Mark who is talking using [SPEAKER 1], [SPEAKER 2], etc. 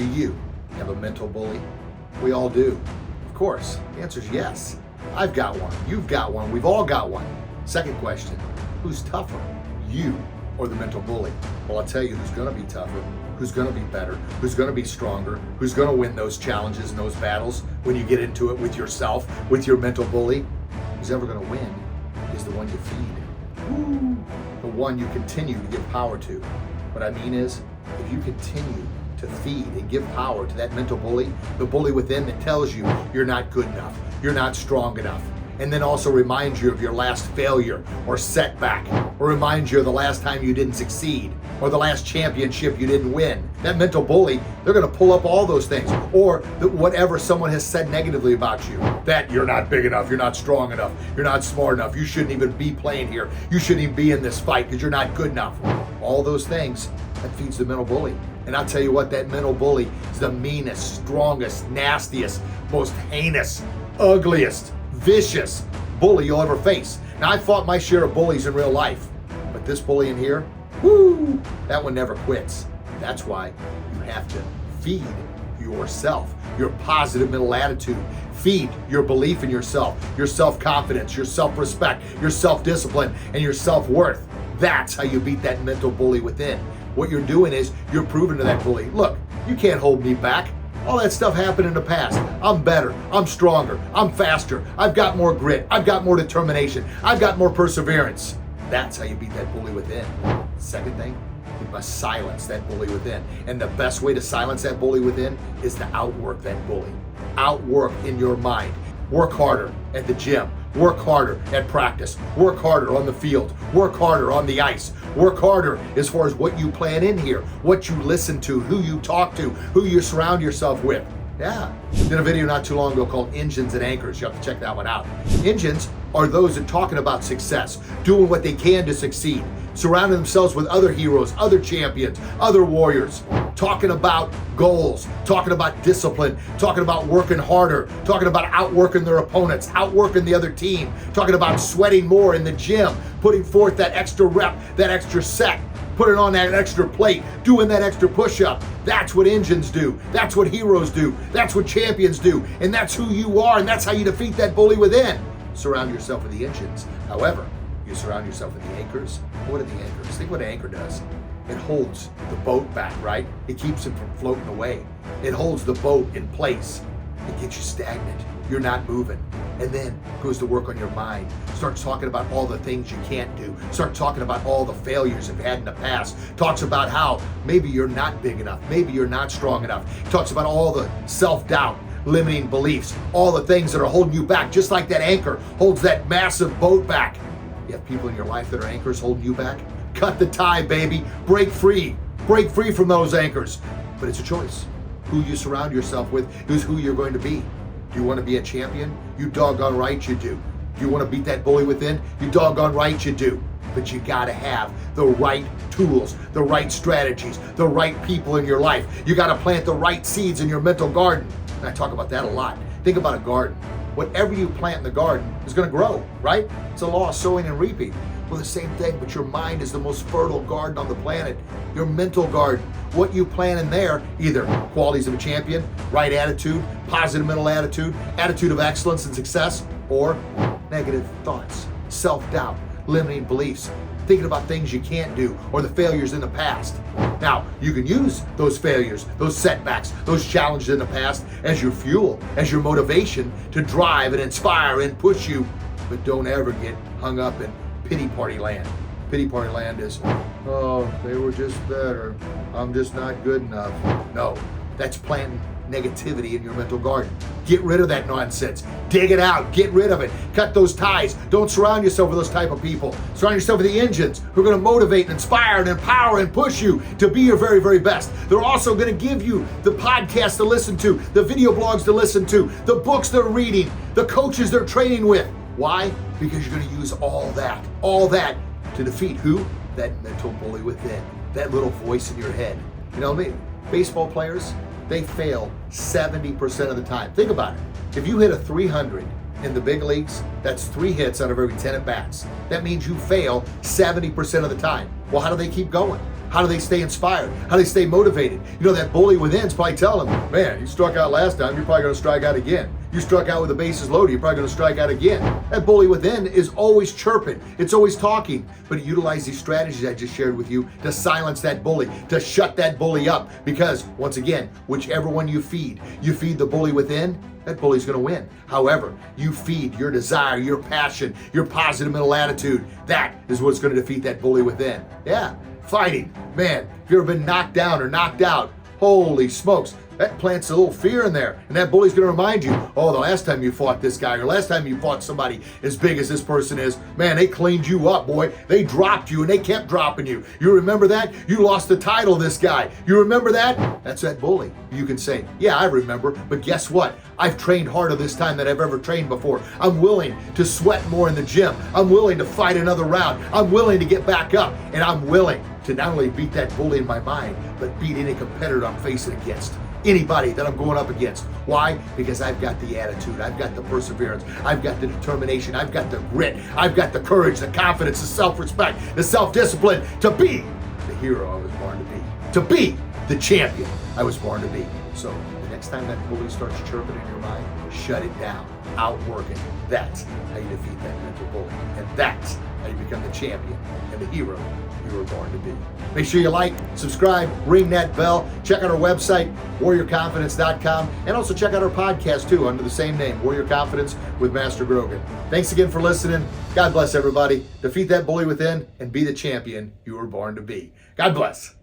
[SPEAKER 1] Do you have a mental bully? We all do. Of course, the answer is yes. I've got one. You've got one. We've all got one. Second question, who's tougher, you or the mental bully? Well, I'll tell you who's going to be tougher, who's going to be better, who's going to be stronger, who's going to win those challenges and those battles when you get into it with yourself, with your mental bully. Who's ever going to win is the one you feed. Woo. The one you continue to give power to. What I mean is, if you continue to feed and give power to that mental bully, the bully within that tells you you're not good enough, you're not strong enough, and then also reminds you of your last failure or setback, or reminds you of the last time you didn't succeed, or the last championship you didn't win. That mental bully, they're gonna pull up all those things, or whatever someone has said negatively about you, that you're not big enough, you're not strong enough, you're not smart enough, you shouldn't even be playing here, you shouldn't even be in this fight because you're not good enough. All those things, that feeds the mental bully. And I'll tell you what, that mental bully is the meanest, strongest, nastiest, most heinous, ugliest, vicious bully you'll ever face. Now, I fought my share of bullies in real life, but this bully in here, whoo, that one never quits. That's why you have to feed yourself, your positive mental attitude. Feed your belief in yourself, your self-confidence, your self-respect, your self-discipline, and your self-worth. That's how you beat that mental bully within. What you're doing is you're proving to that bully, look, you can't hold me back. All that stuff happened in the past. I'm better, I'm stronger, I'm faster, I've got more grit, I've got more determination, I've got more perseverance. That's how you beat that bully within. Second thing, you must silence that bully within. And the best way to silence that bully within is to outwork that bully. Outwork in your mind. Work harder at the gym. Work harder at practice. Work harder on the field. Work harder on the ice. Work harder as far as what you plan in here, what you listen to, who you talk to, who you surround yourself with. Yeah. Did a video not too long ago called Engines and Anchors. You have to check that one out. Engines are those that are talking about success, doing what they can to succeed, surrounding themselves with other heroes, other champions, other warriors, talking about goals, talking about discipline, talking about working harder, talking about outworking their opponents, outworking the other team, talking about sweating more in the gym, putting forth that extra rep, that extra set, putting on that extra plate, doing that extra push-up. That's what engines do. That's what heroes do. That's what champions do. And that's who you are, and that's how you defeat that bully within. Surround yourself with the engines. However, you surround yourself with the anchors. What are the anchors? Think what an anchor does. It holds the boat back, right? It keeps it from floating away. It holds the boat in place. It gets you stagnant. You're not moving. And then goes to work on your mind. Starts talking about all the things you can't do. Start talking about all the failures you've had in the past. Talks about how maybe you're not big enough. Maybe you're not strong enough. Talks about all the self-doubt, limiting beliefs, all the things that are holding you back, just like that anchor holds that massive boat back. You have people in your life that are anchors holding you back? Cut the tie, baby. Break free. Break free from those anchors. But it's a choice. Who you surround yourself with is who you're going to be. Do you want to be a champion? You doggone right you do. Do you want to beat that bully within? You doggone right you do. But you gotta have the right tools, the right strategies, the right people in your life. You gotta plant the right seeds in your mental garden. And I talk about that a lot. Think about a garden. Whatever you plant in the garden is gonna grow, right? It's a law of sowing and reaping. Well, the same thing, but your mind is the most fertile garden on the planet. Your mental garden. What you plant in there, either qualities of a champion, right attitude, positive mental attitude, attitude of excellence and success, or negative thoughts, self-doubt, limiting beliefs, thinking about things you can't do, or the failures in the past. Now, you can use those failures, those setbacks, those challenges in the past as your fuel, as your motivation to drive and inspire and push you, but don't ever get hung up in pity party land. Pity party land is, oh, they were just better. I'm just not good enough. No, that's planting negativity in your mental garden. Get rid of that nonsense. Dig it out. Get rid of it. Cut those ties. Don't surround yourself with those type of people. Surround yourself with the engines who are going to motivate and inspire and empower and push you to be your very, very best. They're also going to give you the podcasts to listen to, the video blogs to listen to, the books they're reading, the coaches they're training with. Why? Because you're going to use all that to defeat who? That mental bully within, that little voice in your head. You know what I mean? Baseball players, they fail 70% of the time. Think about it. If you hit a 300 in the big leagues, that's 3 hits out of every 10 at bats. That means you fail 70% of the time. Well, how do they keep going? How do they stay inspired? How do they stay motivated? You know, that bully within is probably telling them, man, you struck out last time, you're probably going to strike out again. You struck out with the bases loaded, you're probably going to strike out again. That bully within is always chirping. It's always talking. But utilize these strategies I just shared with you to silence that bully, to shut that bully up. Because, once again, whichever one you feed the bully within, that bully's going to win. However, you feed your desire, your passion, your positive mental attitude. That is what's going to defeat that bully within. Yeah, fighting. Man, if you've ever been knocked down or knocked out, holy smokes, that plants a little fear in there. And that bully's going to remind you, oh, the last time you fought this guy or last time you fought somebody as big as this person is, man, they cleaned you up, boy. They dropped you and they kept dropping you. You remember that? You lost the title, this guy. You remember that? That's that bully. You can say, yeah, I remember, but guess what? I've trained harder this time than I've ever trained before. I'm willing to sweat more in the gym. I'm willing to fight another round. I'm willing to get back up, and I'm willing to not only beat that bully in my mind, but beat any competitor I'm facing against. Anybody that I'm going up against. Why? Because I've got the attitude, I've got the perseverance, I've got the determination, I've got the grit, I've got the courage, the confidence, the self-respect, the self-discipline to be the hero I was born to be the champion I was born to be. So the next time that bully starts chirping in your mind, shut it down, outwork it. That's how you defeat that mental bully. And that's how you become the champion and the hero you were born to be. Make sure you like, subscribe, ring that bell. Check out our website, warriorconfidence.com, and also check out our podcast too under the same name, Warrior Confidence with Master Grogan. Thanks again for listening. God bless everybody. Defeat that bully within and be the champion you were born to be. God bless.